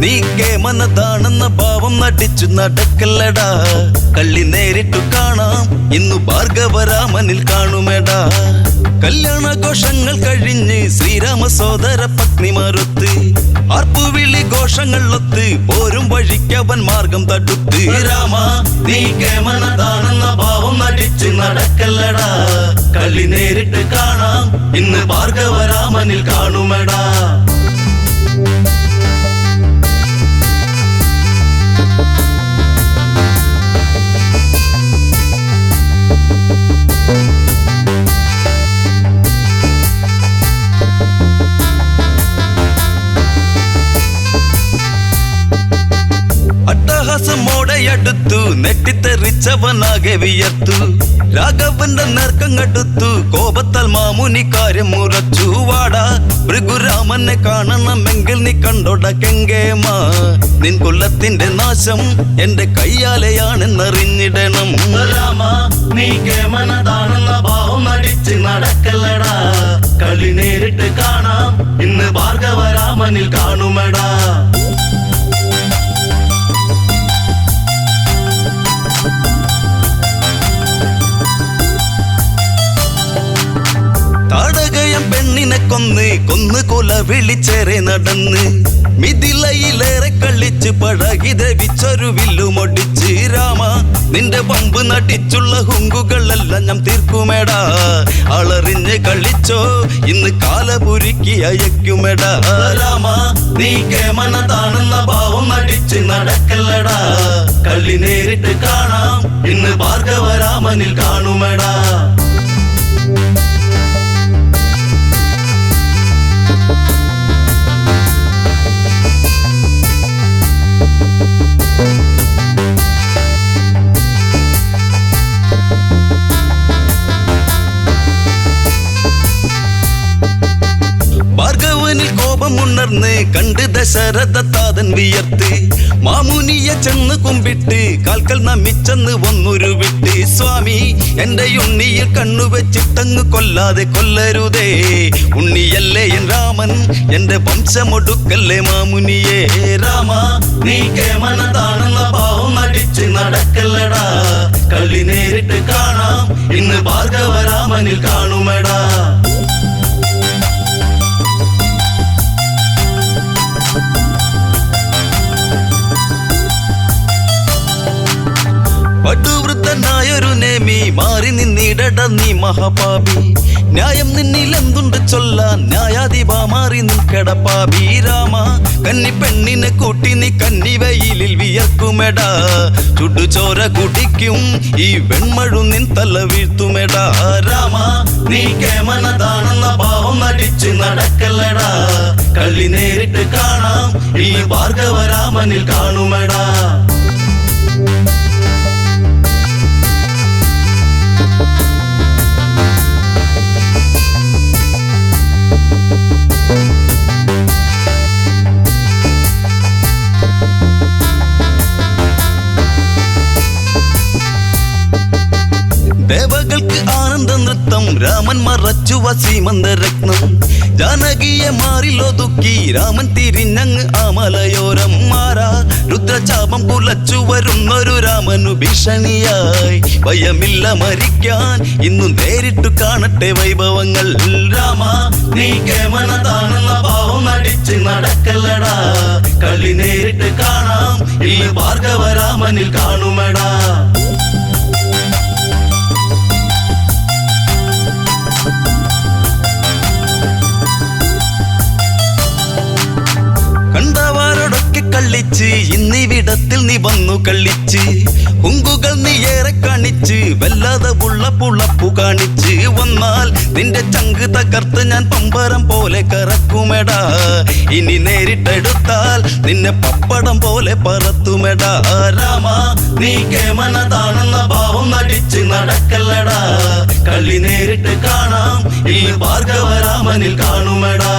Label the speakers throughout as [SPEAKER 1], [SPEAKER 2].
[SPEAKER 1] നീ കേമനതാണെന്ന ഭാവം നടിച്ചു നടക്കല്ലടാ. കള്ളി നേരിട്ടു കാണാം ഇന്നു ഭാർഗവരാമനിൽ കാണുമെടാ. കല്യാണഘോഷങ്ങൾ കഴിഞ്ഞ് ശ്രീരാമ സോദര പത്നിമാരൊത്ത് ആർപ്പുവിളി ഘോഷങ്ങളൊത്ത് പോരും വഴിക്കവൻ മാർഗം തടുത്ത്. രാമ നീ കേമനതാണെന്ന ഭാവം നടിച്ചു നടക്കല്ലടാ. കള്ളി നേരിട്ട് കാണാം ഇന്ന് ഭാർഗവരാമനിൽ കാണുമെടാ. അട്ടഹാസമോടെയടുത്തു നെട്ടിത്തെറിച്ചവനാകെ വിയർത്തു. രാഘവന്റെ നേർക്കങ്ങടുത്തു കോപത്താൽ മാമുനി കാര്യം മുറച്ചു. വാടാ ഭൃഗുരാമനെ കാണണമെങ്കിൽ നീ കണ്ടോട കെങ്കേമ. നിൻ കുലത്തിന്റെ നാശം എന്റെ കയ്യാലെയാണെന്നറിഞ്ഞിടണം. രാമ നീ കേമനതാണെന്ന ഭാവം നടിച്ച് നടക്കല്ലടാ. കളി നേരിട്ട് കാണാം ഇന്ന് ഭാർഗവരാമനിൽ കാണുമെടാ. താടകയം പെണ്ണിനെ കൊന്ന് കൊല വിളിച്ചേറെ നടന്ന് മിഥിലയിലേറെ കളിച്ച് പഴകി ദ്രവിച്ചൊരു വില്ലുമൊടിച്ച്. രാമ നിന്റെ പമ്പ് നടിച്ചുള്ള ഹുങ്കുകളെല്ലാം ഞാൻ തീർക്കുമെടാ. അളറിഞ്ഞ് കളിച്ചോ ഇന്ന് കാലപുരുക്കി അയക്കുമെടാ. രാമ നീ കേമനതാണെന്ന ഭാവം നടിച്ച് നടക്കല്ലടാ. കളി നേരിട്ട് കാണാം ഇന്ന് ഭാർഗവരാമനിൽ കാണുമെടാ. ഭാർഗവനിൽ കോപമുണർന്ന് കണ്ട് ദശരഥതാതൻ വിയർത്ത് മാമുനിയെ ചെന്ന് കുമ്പിട്ട് കാൽക്കൽ നമിച്ചെന്ന് ഒന്നുരുവിട്ട്. സ്വാമി എന്റെ ഉണ്ണിയിൽ കണ്ണുവെച്ചിട്ടങ്ങ് കൊല്ലാതെ കൊല്ലരുതേ. ഉണ്ണിയല്ലേ എൻ രാമൻ എന്റെ വംശമൊടുക്കല്ലേ മാമുനിയെ. രാമ നീ കേമനതാണെന്ന ഭാവം നടിച്ച് നടക്കല്ലടാ. കളി നേരിട്ട് കാണാം ഇന്ന് ഭാർഗവരാമനിൽ കാണുമെടാ. പടുവൃദ്ധനായൊരു നേമി മാറി നിന്നിടട നീ മഹാപാപി. ന്യായം നിന്നിലെന്തുണ്ട് ചൊല്ലാൻ ന്യായാധിപ മാറി നിൽക്കടപ്പാപി. രാമ കന്നി പെണ്ണിനെ കൂട്ടി നീ കന്നിവയിലിൽ വിയർക്കുമെടാ. ചുടുചോര കുടിക്കും ഈ വെൺമഴു നിൻ തല വീഴ്ത്തുമെടാ. രാമ നീ കേമനതാണെന്ന ഭാവം നടിച്ച് നടക്കല്ലടാ. കളി നേരിട്ട് കാണാം ഈ ഭാർഗവരാമനിൽ കാണുമെടാ. ദേവകൾക്ക് ആനന്ദ നൃത്തം രാമൻ മറച്ചു വസീമന്തരത്നം. ജാനകിയെ മാറിലൊതുക്കി രാമൻ തിരിഞ്ഞങ്ങ് ആ മലയോരം. മാറാ രുദ്രചാപം കുലച്ചു വരുന്നൊരു രാമനു ഭീഷണിയായി. ഭയമില്ല മരിക്കാൻ ഇന്നു നേരിട്ടു കാണട്ടെ വൈഭവങ്ങൾ. രാമ നീ കേമനതാണെന്ന ഭാവം നടിച്ച് നടക്കല്ലടാ. കളി നേരിട്ട് കാണാം ഈ ഭാർഗവരാമനിൽ കാണുമെടാ. കണ്ടവാരോടൊക്കെ കളിച്ച് ഇന്നിവിടത്തിൽ നീ വന്നു കളിച്ച്. ഹുങ്കുകൾ നീ ഏറെ കാണിച്ച് വല്ലാതെ പുളപ്പു കാണിച്ച്. വന്നാൽ നിന്റെ ചങ്ക് തകർത്ത് ഞാൻ പമ്പരം പോലെ കറക്കുമെടാ. ഇനി നേരിട്ടെടുത്താൽ നിന്നെ പപ്പടം പോലെ പറത്തുമെടാ. രാമ നീ കേമനതാണെന്ന ഭാവം നടിച്ച് നടക്കല്ലടാ. കളി നേരിട്ട് കാണാം ഈ ഭാർഗവരാമനിൽ കാണുമെടാ.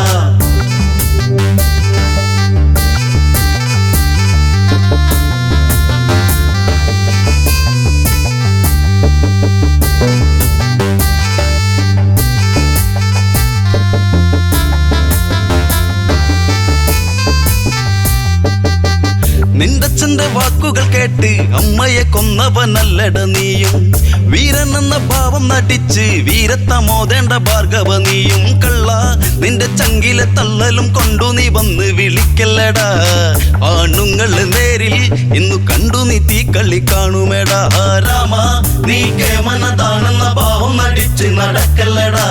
[SPEAKER 1] അച്ഛന്റെ വാക്കുകൾ കേട്ട് അമ്മയെ കൊന്നവനല്ലട നീയും. വീരനെന്ന ഭാവം നടിച്ച് വീരത്തമോദേണ്ട ഭാർഗവ നീയും. കള്ള നിന്റെ ചങ്കിലെ തള്ളലും കൊണ്ടു നീ വന്ന് വിളിക്കല്ലടാ. ആണുങ്ങള് നേരിൽ ഇന്നു കണ്ടു നീ തീക്കളി കാണുമേടാ. രാമ നീ കേമനതാണെന്ന ഭാവം നടിച്ച് നടക്കല്ലടാ.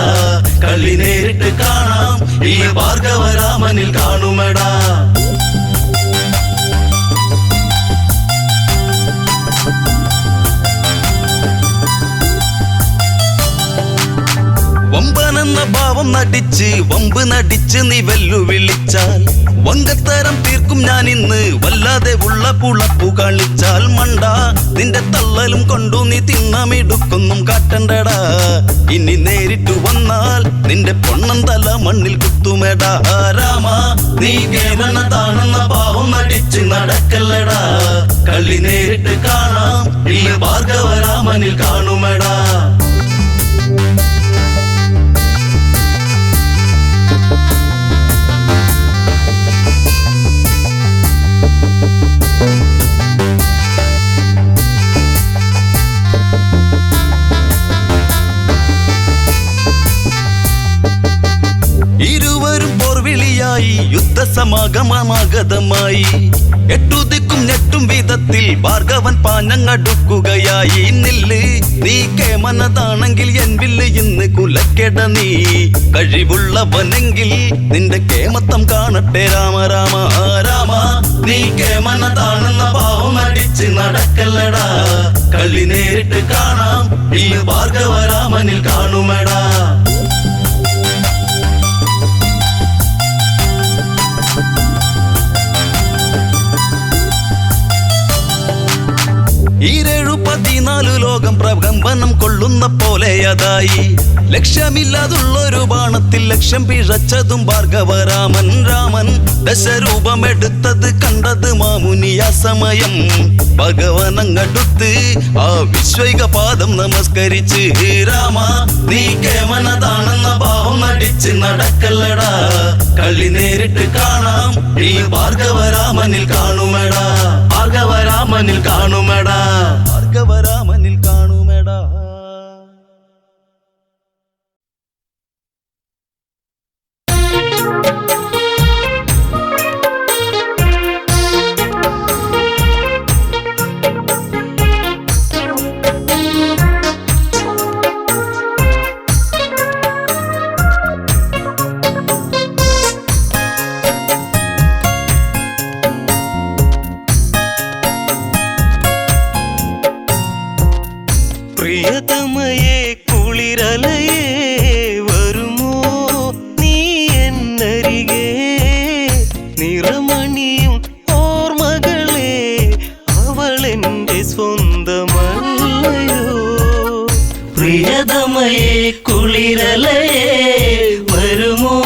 [SPEAKER 1] കളി നേരിട്ട് കാണാം ഈ ഭാർഗവ രാമനിൽ കാണുമേടാ. വമ്പനെന്ന ഭാവം നടിച്ച് വമ്പ് നടിച്ച് നീ വെല്ലുവിളിച്ചാൽ വങ്കത്തരം തീർക്കും ഞാൻ ഇന്ന്. വല്ലാതെ ഉള്ള പുളപ്പു കളിച്ചാൽ മണ്ട നിന്റെ തള്ളലും കൊണ്ടു നീ തിന്നമിടുക്കൊന്നും കാട്ടണ്ടടാ. ഇനി നേരിട്ടു വന്നാൽ നിന്റെ പൊണ്ണൻ തല മണ്ണിൽ കുത്തുമേടാ. രാമ നീ കേവലതാണെന്ന ഭാവം നടിച്ച് നടക്കല്ലടാ. കളി നേരിട്ട് കാണാം ഈ ഭാർഗവ രാമനിൽ കാണുമേടാ. ഇരുവരും പോർവിളിയായി യുദ്ധസമാഗമമാഗതമായി. എട്ടുദിക്കും ഞെട്ടും വിധത്തിൽ ഭാർഗവൻ പാഞ്ഞങ്ങടുക്കുകയായി. നില്ല് നീ കേമനതാണെങ്കിൽ എൻ വില്ല് ഇന്ന് കുലക്കെട നീ. കഴിവുള്ളവനെങ്കിൽ നിന്റെ കേമത്തം കാണട്ടെ രാമ രാമ. രാമ നീ കേമനതാണെന്ന ഭാവം അടിച്ച് നടക്കല്ലടാ. കളി നേരിട്ട് കാണാം ഈ ഭാർഗവ രാമനിൽ കാണുമേടാ. ഈരേഴു 14 ലോകം പ്രകമ്പനം കൊള്ളുന്ന പോലെ അതായി. ലക്ഷ്യമില്ലാതുള്ളൊരു ബാണത്തിൽ ലക്ഷ്യം പിഴച്ചതും ഭാർഗവരാമൻ. രാമൻ ദശരൂപമെടുത്തത് കണ്ടത് മാമുനിയ സമയം. ഭഗവനങ്ങടുത്ത് ആ വിശ്വൈക പാദം നമസ്കരിച്ച് രാമ നീ കേമനതാണെന്ന ഭാവം നടിച്ച് നടക്കല്ലടാ. കളി നേരിട്ട് കാണാം ഈ ഭാർഗവരാമനിൽ കാണുമേടാ. ഭാർഗവരാമനിൽ കാണുമേടാ. ഭാർഗവരാമനിൽ കാണുമേടാ.
[SPEAKER 2] പ്രിയതമയേ കുളിരലയേ വരുമോ നീ എന്നരികെ. നിറമണിയും ഓർമ്മകളെ അവളെന്റെ സ്വന്തമല്ലയോ.
[SPEAKER 3] പ്രിയതമയേ കുളിരലയേ വരുമോ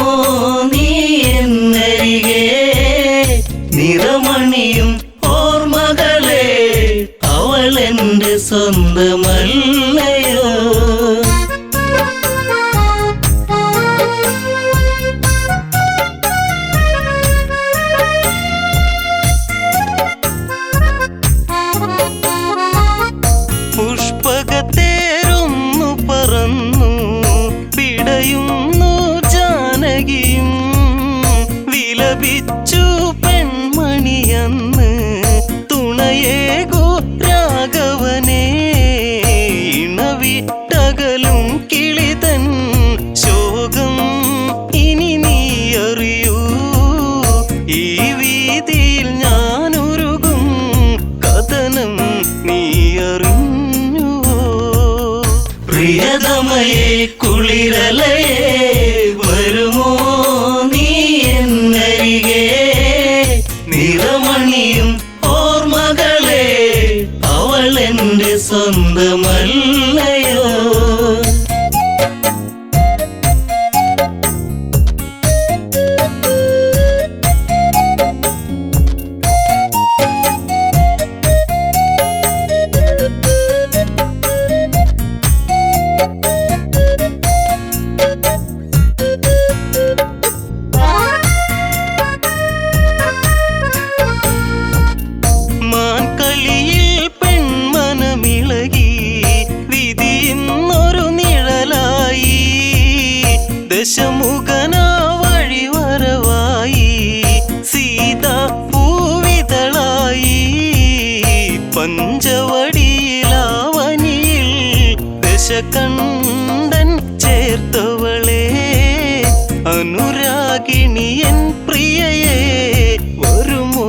[SPEAKER 3] നീ എന്നരികെ. നിറമണിയും ഓർമ്മകളെ അവളെന്റെ സ്വന്തമല്ലയോ.
[SPEAKER 2] പുഷ്പകത്തേരൊന്നു പറന്നു പിടയുന്നു ജാനകിയും. വിലപിച്ചു പെൺമണിയന്ന് തുണയേകോ രാഘവനെ. ഇണവിട്ടകലും കിളിതൻ ശോകം ഇനി നീ അറിയൂ. ഈ വീതിയിൽ ഞാനൊരുകും കഥനം നീ അറിഞ്ഞുവോ.
[SPEAKER 3] പ്രിയതമയേ കുളിരലയേ വരുമോ നീ എന്നരികെ. നിറമണിയും
[SPEAKER 2] ഇനി എൻ പ്രിയയെ വരുമോ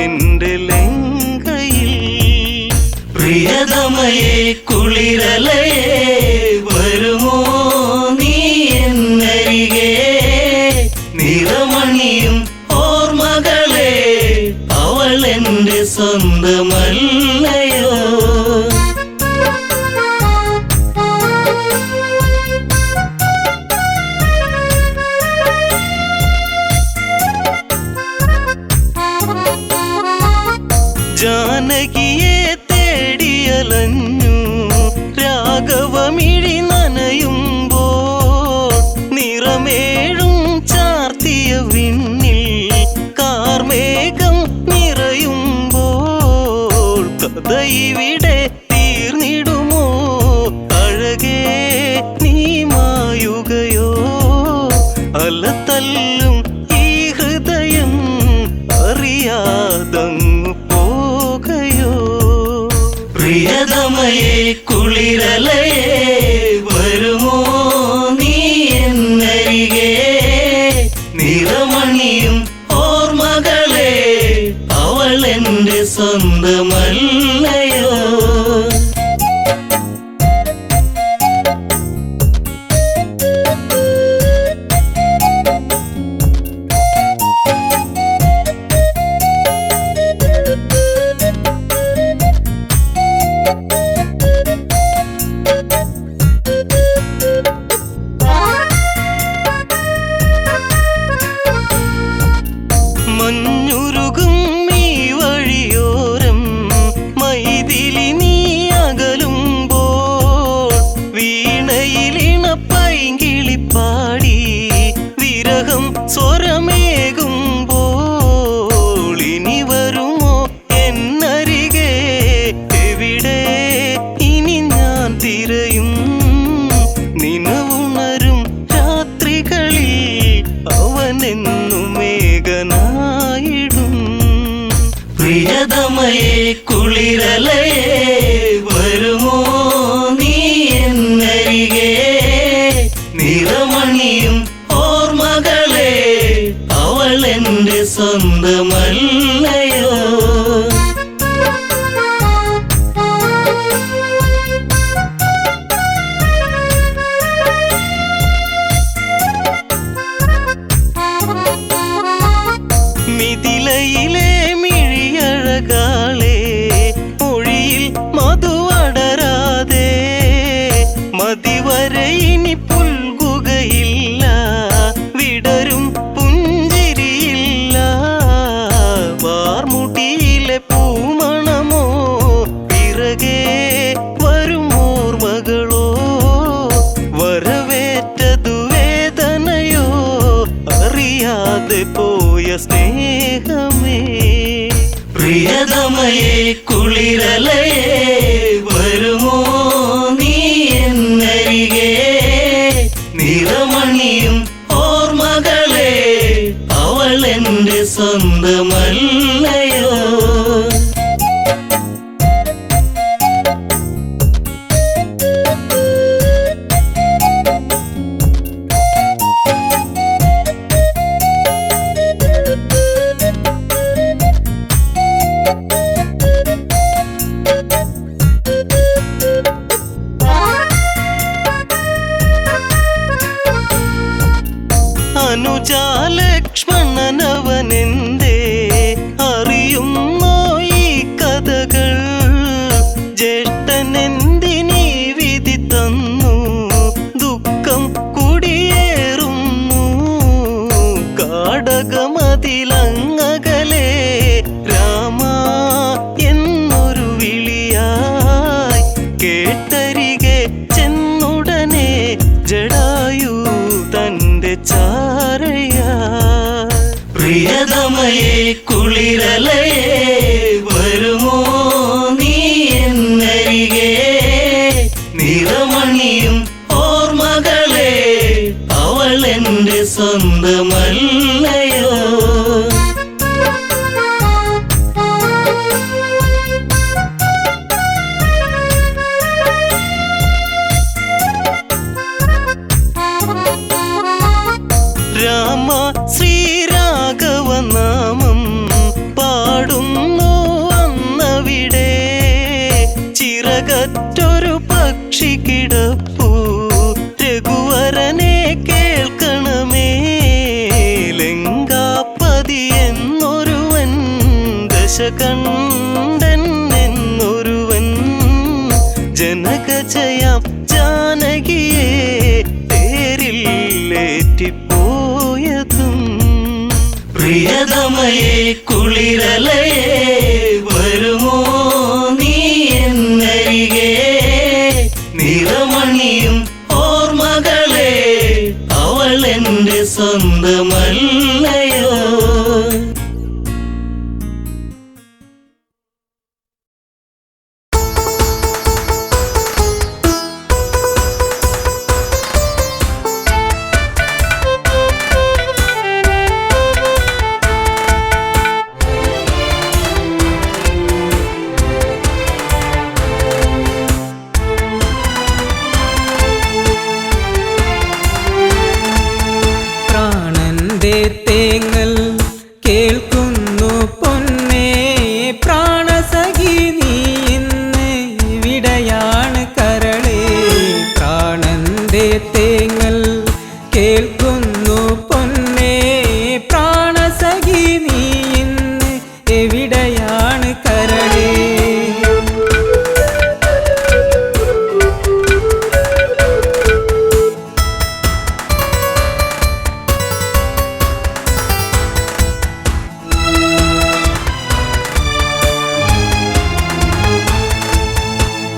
[SPEAKER 2] എൻ്റെ ലങ്കയിൽ?
[SPEAKER 3] പ്രിയതമയെ കുളിരലയെ വരുമോ നീ എന്നരികെ? നിറമണിയും ഓർമ്മകളെ അവൾ എൻ്റെ സ്വന്തമല്ലയോ?
[SPEAKER 2] ജാനകിയെ തേടിയലഞ്ഞു രാഘവമിഴി നനയുമ്പോൾ, നിറമേഴും ചാർത്തിയ വിണ്ണിൽ കാർമേഘം നിറയുമ്പോൾ, കഥ ഇവിടെ തീർന്നിടുമോ അഴകേ നീ മായുകയോ? അലതല്ലും ഈ ഹൃദയം അറിയാതങ്ങു പോകയോ?
[SPEAKER 3] പ്രിയതമയെ കുളിരലയെ വരുമോ നീ എന്നരികെ? നിറമണിയും ഓർമ്മകളെ അവൾ എൻ്റെ സ്വന്തമല്ലയോ?
[SPEAKER 2] മഞ്ഞുരുകും ഈ വഴിയോരം മൈഥിലി നീ അകലുമ്പോൾ, വീണയിലിണ പൈങ്കിളിപ്പാടി വിരഹം സ്വരമേകുമ്പോൾ, ഇനി വരുമോ എന്നരികെ? എവിടെ ഇനി ഞാൻ തിരയും? നിനവുണരും രാത്രികളിൽ അവനെന്നും മേഘനായിടും.
[SPEAKER 3] പ്രിയതമയെ കുളിരലയെ വരുമോ നീ എന്നരികെ? നിറമണിയും ഓർമ്മകളെ അവൾ എൻ്റെ സ്വന്തമല്ലയോ?
[SPEAKER 2] മിഥിലയിലെ മിഴിയഴകാളെ മൊഴിയിൽ മധുവടരാതെ, മതിവരെ ഇനി പുൽകുകയില്ല, വിടരും പുഞ്ചിരിയില്ല. വാർമുടിയിലെ പൂമണമോ പിറകെ വരുമോർമകളോ? വരവേറ്റതു വേദനയോ അറിയാതെ പോയ സ്നേഹമേ?
[SPEAKER 3] പ്രിയതമയെ കുളിരലയെ വരുമോ നീ എന്നരികെ? നിറമണിയും ഓർമ്മകളെ അവൾ എൻ്റെ സ്വന്തമല്ലയോ?
[SPEAKER 2] അനുജാലക്ഷ്മണനവനെന്തേ അറിയുന്നോ ഈ കഥകൾ? ജ്യേഷ്ഠനെന്തിനീ വിധി തന്നു ദുഃഖം കുടിയേറുന്നു? കാടകമതിലങ്ങകലെ രാമ എന്നൊരു വിളിയായി കേട്ടരികെ ചെന്നുടനെ ജടായു തന്റെ ചാരയാ.
[SPEAKER 3] പ്രിയതമയെ കുളിരലയെ വരുമോ നീ എന്നരികെ? നിറമണിയും ഓർമ്മകളെ അവൾ എൻ്റെ സ്വന്തമല്ലയോ?
[SPEAKER 2] രാമ ശ്രീ കണ്ടെന്നൊരുവൻ ജനകജയാം ജാനകിയെ തേരിലേറ്റിപ്പോയതും
[SPEAKER 3] പ്രിയതമയെ കുളിരലയെ വരുമോ നീ എന്നരികെ നിറമണിയും ഓർമ്മകളെ അവൾ എൻ്റെ സ്വന്തമല്ലയോ
[SPEAKER 4] തേങ്ങൽ കേൾക്കുന്നു പൊന്നേ പ്രാണസഖി നീ ഇന്ന് ഇവിടെയാണ് കരളേ പ്രാണന്റെ തേങ്ങൽ കേൾക്കുന്നു പൊന്നേ പ്രാണസഖി നീ ഇന്ന് എവിടെയാണ് കരളേ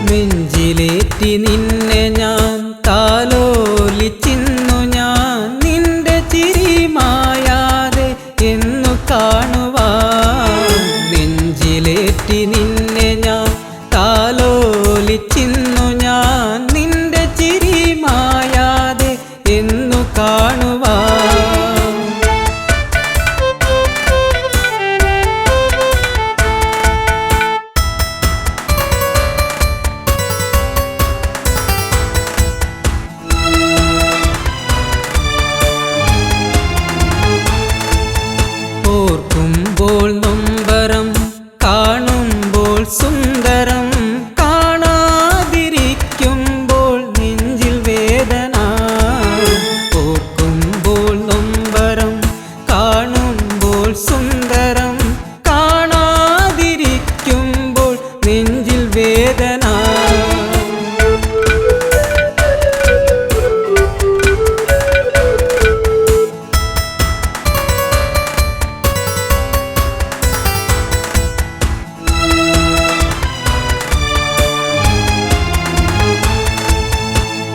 [SPEAKER 4] നെഞ്ചിലേറ്റി നിന്നെ ഞാൻ താലോലിച്ചിന്നു ഞാൻ നിന്റെ ചിരി മായാതെ എന്നു കാണുവാൻ നെഞ്ചിലേറ്റി നിന്നെ ഞാൻ താലോലിച്ചിന്നു ഞാൻ നിന്റെ ചിരി മായാതെ എന്നു കാണുവാൻ ഓർക്കുമ്പോൾ നൊമ്പരം കാണുമ്പോൾ സുന്ദരം കാണാതിരിക്കുമ്പോൾ നെഞ്ചിൽ വേദന ഓർക്കുമ്പോൾ നൊമ്പരം കാണുമ്പോൾ സുന്ദരം കാണാതിരിക്കുമ്പോൾ നെഞ്ചിൽ വേദന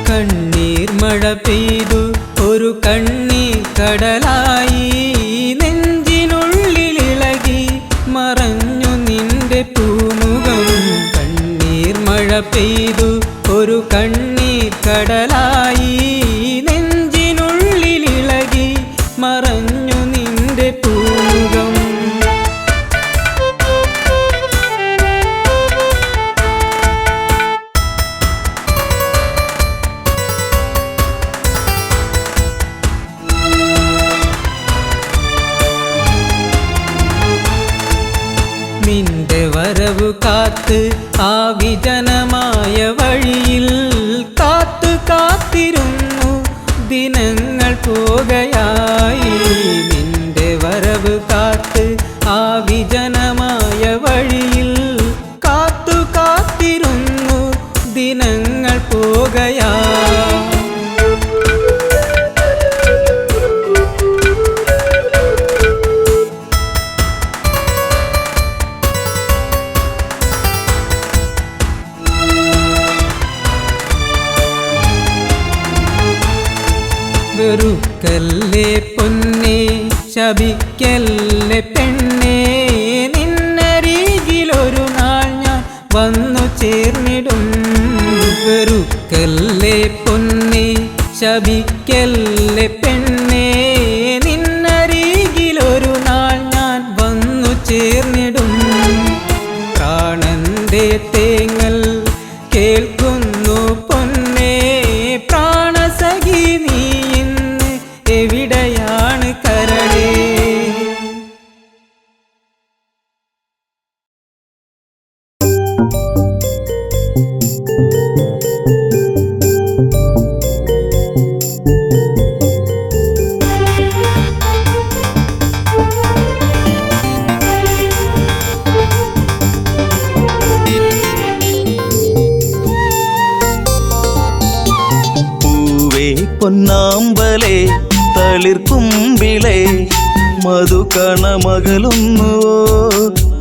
[SPEAKER 4] കണ്ണീർ മഴ പെയ്തു ഒരു കണ്ണീർ കടലായി നെഞ്ചിനുള്ളിലിളകി മറഞ്ഞു നിന്റെ പൂമുഖം കണ്ണീർ മഴ പെയ്തു ഒരു കണ്ണീർ കടലായി നെഞ്ചിനുള്ളിലിളകി മറഞ്ഞു നിന്റെ പൂമുഖം നിന്റെ വരവു കാത്ത് ആ വിജനമായ വഴിയിൽ കാത്തു കാത്തിരുന്നു ദിനങ്ങൾ പോകയായി നിന്റെ വരവു കാത്ത് ആ വിജനമായ വഴിയിൽ കാത്തു കാത്തിരുന്നു ദിനങ്ങൾ പോകയായി വെറുക്കല്ലേ പൊന്നേ ശപിക്കല്ലേ പെണ്ണേ നിന്നരികിലൊരു നാൾ ഞാൻ വന്നു ചേർന്നിടും വെറുക്കല്ലേ പൊന്നേ ശപിക്കല്ലേ പെണ്ണേ നിന്നരികിലൊരു നാൾ ഞാൻ വന്നു ചേർന്നിടും പ്രാണന്റെ തേങ്ങൽ കേൾക്കുന്നു പൊന്നേ പ്രാണസഖി നീ ഇന്ന് എവിടെയാണ് കരളേ
[SPEAKER 1] തളിർക്കുമ്പിളെ മധുകണമകലുന്നുവോ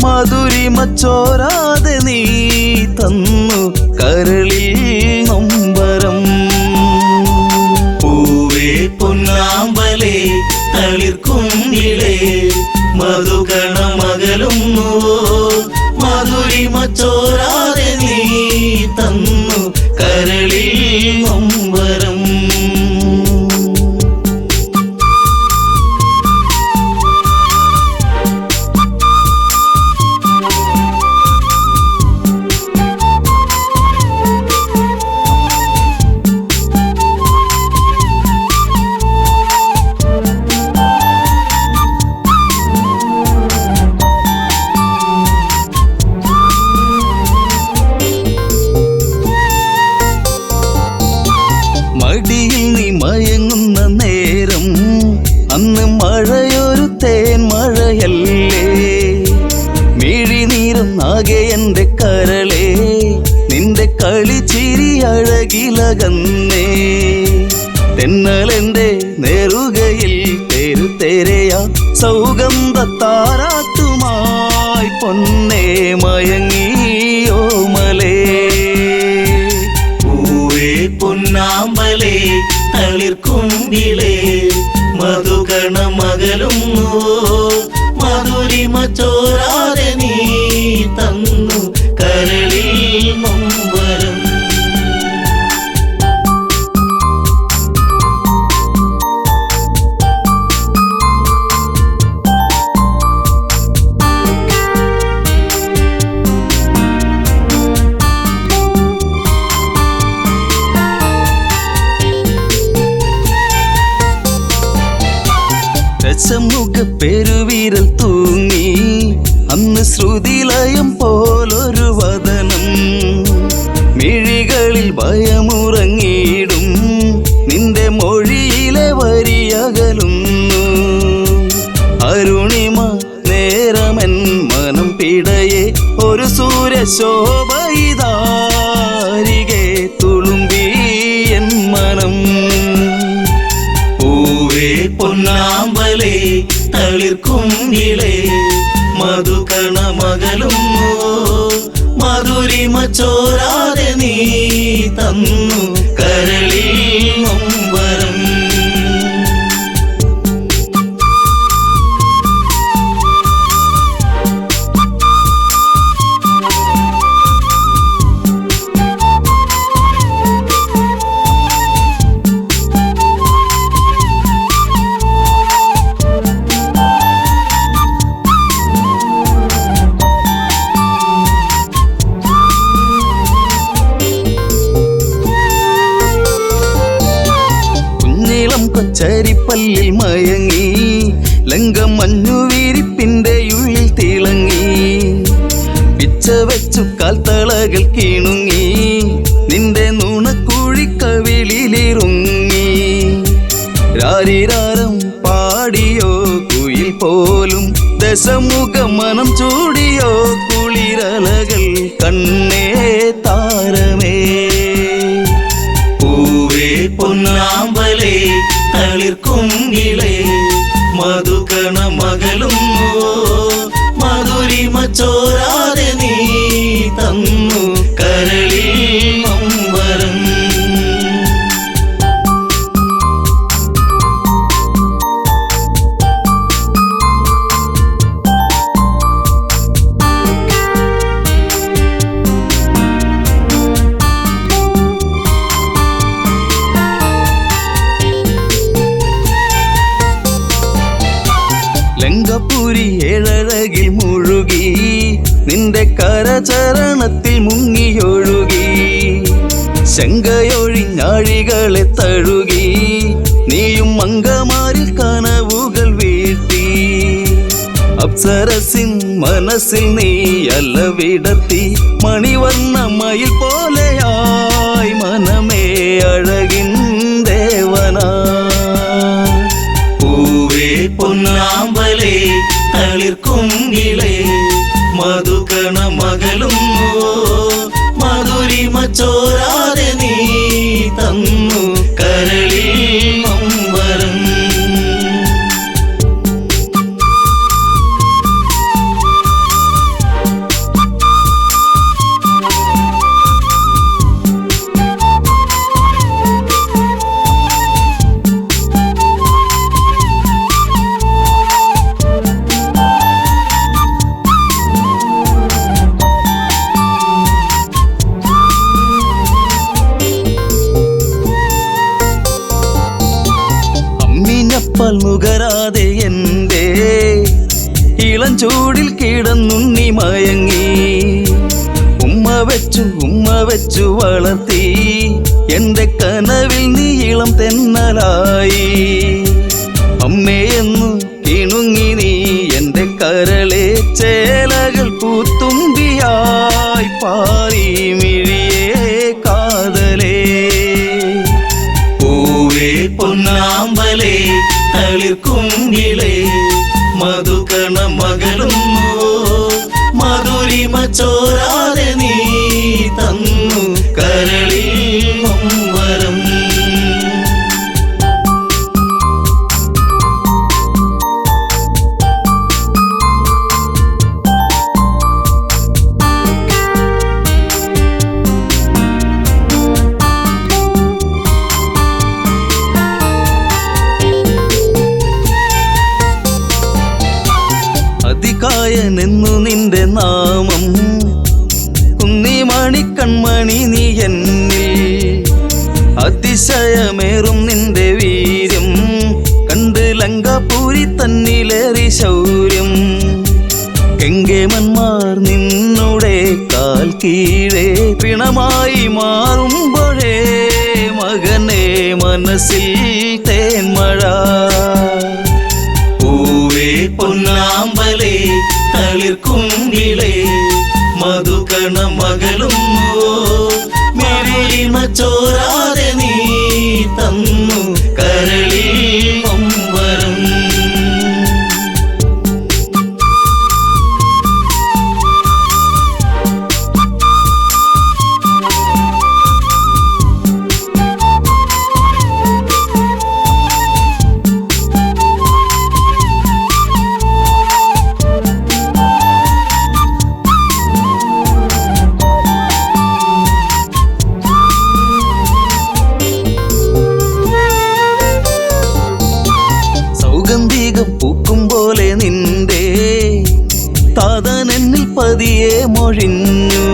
[SPEAKER 1] മധുരിമ ചോരാതെ നീ തന്നു കരളിൽ നൊമ്പരം
[SPEAKER 3] പൂവേ പൊന്നാമ്പലേ തളിർക്കുമ്പിളേ മധുകണമകലുന്നുവോ മധുരിമ ചോരാതെ നീ തന്നു കരളിൽ നൊമ്പരം
[SPEAKER 1] മടിയിൽ നീ മയങ്ങുന്ന നേരം അന്ന് മഴയൊരു തേൻ മഴയല്ലേ മിഴിനീരുന്നാകെ എൻ്റെ കരളെ നിന്റെ കളിച്ചിരി അഴകിലകന്നേ തെന്നലെന്റെ നേറുകയിൽ തെരുതെരയ സൗഗന്ധ താരാട്ടുമായി പൊന്നേ മയങ്ങിയോ മലേ
[SPEAKER 3] പൊന്നാമ്പലേ തളിർക്കുമ്പിളേ മധുകണമകലുന്നുവോ മധുരിമ ചോരാതെ നീ തന്നു കരളിൽ നൊമ്പരം
[SPEAKER 1] രസമുഖ പെരുവിരൽ തൂങ്ങി അന്ന് ശ്രുതിലയം പോലൊരു വദനം മിഴികളിൽ ഭയമുറങ്ങിയിടും നിന്റെ മൊഴിയിലെ വരിയകലുന്നു അരുണിമ നേരമൻ മനം പിടയെ ഒരു സൂര്യശോഭയിതാരികെ തുളുമ്പി എൻ മനം
[SPEAKER 3] പൊന്നാമ്പലേ തളിർക്കുമ്പിളേ മധുകണമകലുന്നുവോ മധുരിമ ചോരാതെ നീ തന്നു കരളിൽ നൊമ്പരം
[SPEAKER 1] കൊച്ചരിപ്പല്ലിൽ മയങ്ങി ലങ്കമഞ്ഞു വിരിപ്പിന്റെ ഉള്ളിൽ തിളങ്ങി പിച്ച വെച്ചു കാൽത്തളകൾ കിണുങ്ങി നിന്റെ നുണക്കുഴിക്കവിളിലിറുങ്ങി രാരിരാരം പാടിയോ കുയിൽ പോലും ദശമുഖ മനം ചൂടിയോ കുളിരലകൾ കണ്ണേ താരമേ
[SPEAKER 3] പൊന്നാമ്പലേ തളിർക്കുമ്പിളേ മധുകണമകലുന്നുവോ മധുരിമ ചോരാതെ നീ തന്നു കരളിൽ നൊമ്പരം
[SPEAKER 1] ലങ്കപുരി ഏഴഴകിൽ മുഴുകി നിന്റെ കരചരണത്തിൽ മുങ്ങിയൊഴുകി ശങ്കയൊഴിഞ്ഞാഴികളെ തഴുകി നീയും മങ്കമാരിൽ കനവുകൾ വീഴ്ത്തി അപ്സരസിൻ മനസ്സിൽ നീ അലവിടത്തി മണിവർണ്ണ മയിൽ പോലെയായി മനമേ അഴകിൻ ദേവനാ
[SPEAKER 3] പൊന്നാമ്പലേ തളിർക്കുമ്പിളേ മധുകണമകലുന്നുവോ മധുരിമ ചോരാതെ നീ തന്നു കരളിൽ നൊമ്പരം
[SPEAKER 1] ഇളം ചൂടിൽ കിടന്നുണ്ണി മയങ്ങി ഉമ്മ വെച്ചു വളർത്തി എന്റെ കനവിൽ നീ ഇളം തെന്നലായി അമ്മയെന്നു കിണുങ്ങി നീ എന്റെ കരളെ ചേലകൾ പൂത്തുമ്പിയായി പാറി മിഴിയേ കാതലേ
[SPEAKER 3] പൂവേ പൊന്നാമ്പലേ തളിർക്കുങ്കിളേ മധുകണ മകളുന്നു മധുരിമ ചോരാതെ നീ തന്നു കരളിൽ നൊമ്പരം
[SPEAKER 1] അതികായനെന്നു നിന്റെ നാമം കുന്നിമണി കൺമണി നീ എന്നിൽ അതിശയമേറും നിന്റെ വീര്യം കണ്ട് ലങ്കാപൂരി തന്നിലേറി ശൗര്യം കെങ്കേമന്മാർ നിന്നുടെ കാൽ കീഴേ പിണമായി മാറുമ്പോഴേ മകനെ മനസ്സിൽ തേന്മഴ
[SPEAKER 3] പൂവേ പൊന്നാമ്പലേ തളിർക്കുങ്കിളേ മധുകണ മകളുന്നു മധുരിമ ചോരാതെ നീ തന്നു കരളിൽ നൊമ്പരം
[SPEAKER 1] സൗഗന്ധികം പൂക്കും പോലെ നിന്റെ താതനെന്നിൽ പതിയെ മൊഴിഞ്ഞു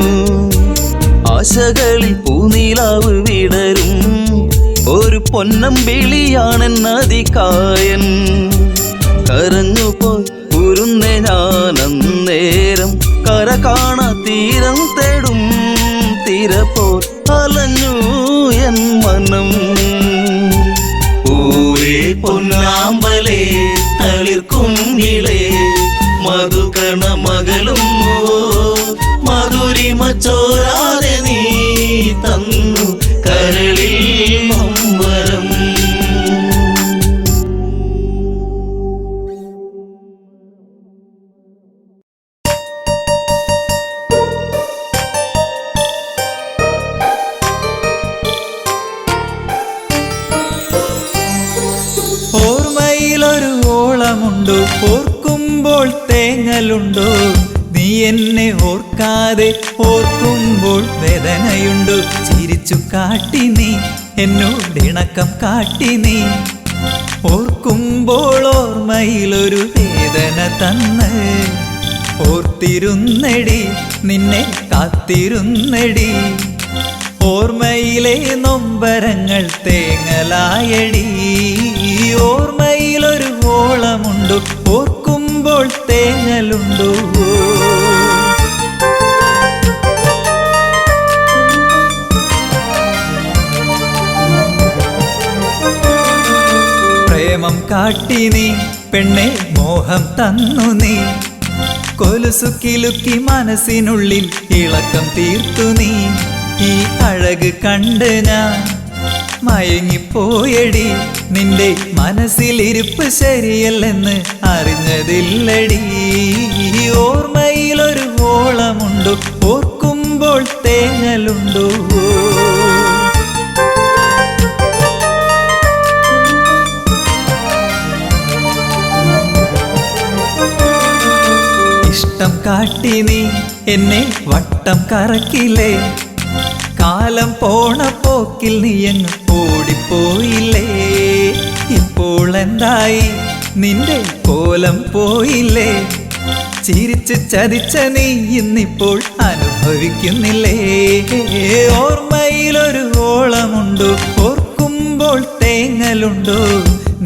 [SPEAKER 1] ആശകളിൽ പൂനീലാവ് വിടരും ഒരു പൊന്നമ്പിളിയാണെന്നതികായൻ കരഞ്ഞുപോയി ഉരുന്നെ ഞാനന്നേരം കര കാണാ തീരം തേടും തിരപ്പോൾ അലഞ്ഞു എൻ മനം
[SPEAKER 3] പൂവേ പൊന്നാമ്പലേ തളിർക്കുങ്കിളേ മധുകണ മകളുന്നു മധുരിമ ചോരാതെ നീ തന്നു കരളിൽ നൊമ്പരം
[SPEAKER 4] ഓർമ്മയിലൊരു ഓളമുണ്ടോ ഓർക്കുമ്പോൾ തേങ്ങലുണ്ടോ നീ എന്നെ ഓർക്കാതെ ഓർക്കുമ്പോൾ വേദനയുണ്ടോ ചിരിച്ചു കാട്ടി നീ എന്നോടിണക്കം കാട്ടി നീ ഓർക്കുമ്പോൾ ഓർമ്മയിലൊരു വേദന തന്ന് ഓർത്തിരുന്നടി നിന്നെ കാത്തിരുന്നടി ഓർമ്മയിലെ നൊമ്പരങ്ങൾ തേങ്ങലായടി ഓർമ്മയിലൊരു ഓളമുണ്ടോ ഓർക്കുമ്പോൾ തേങ്ങലുണ്ടോ പ്രേമം കാട്ടി നീ പെണ്ണെ മോഹം തന്നു നീ കൊലുസു കിലുക്കി മനസ്സിനുള്ളിൽ ഇളക്കം തീർത്തു നീ ഈ അഴക് കണ്ട് ഞാൻ മയങ്ങിപ്പോയടി നിന്റെ മനസ്സിലിരിപ്പ് ശരിയല്ലെന്ന് അറിഞ്ഞതില്ലടി ഓർമ്മയിലൊരു ഓളമുണ്ടോ ഓർക്കുമ്പോൾ തേങ്ങലുണ്ടോ ഇഷ്ടം കാട്ടി നീ എന്നെ വട്ടം കറക്കില്ലേ കാലം പോണ പോക്കിൽ നീയങ്ങ് ഓടിപ്പോയില്ലേ ഇപ്പോൾ എന്തായി നിന്റെ കോലം പോയില്ലേ ചിരിച്ച് ചതിച്ച നീ ഇന്നിപ്പോൾ അനുഭവിക്കുന്നില്ലേ ഓർമ്മയിലൊരു ഓളമുണ്ടോ ഓർക്കുമ്പോൾ തേങ്ങലുണ്ടോ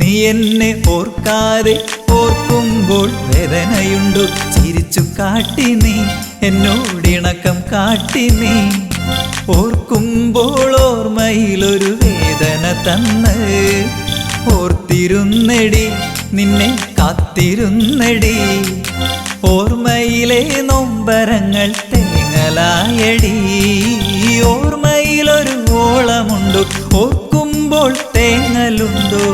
[SPEAKER 4] നീ എന്നെ ഓർക്കാതെ ഓർക്കുമ്പോൾ
[SPEAKER 5] ഓർക്കുമ്പോൾ വേദനയുണ്ടു ചിരിച്ചു കാട്ടി നീ എന്നോടിണക്കം കാട്ടി നീ ഓർക്കുമ്പോൾ ഓർമ്മയിലൊരു വേദന തന്ന് ഓർത്തിരുന്നെടി നിന്നെ കാത്തിരുന്നെടി ഓർമ്മയിലെ നൊമ്പരങ്ങൾ തേങ്ങലായടി ഓർമ്മയിലൊരു ഓളമുണ്ടു ഓർക്കുമ്പോൾ തേങ്ങലുണ്ടോ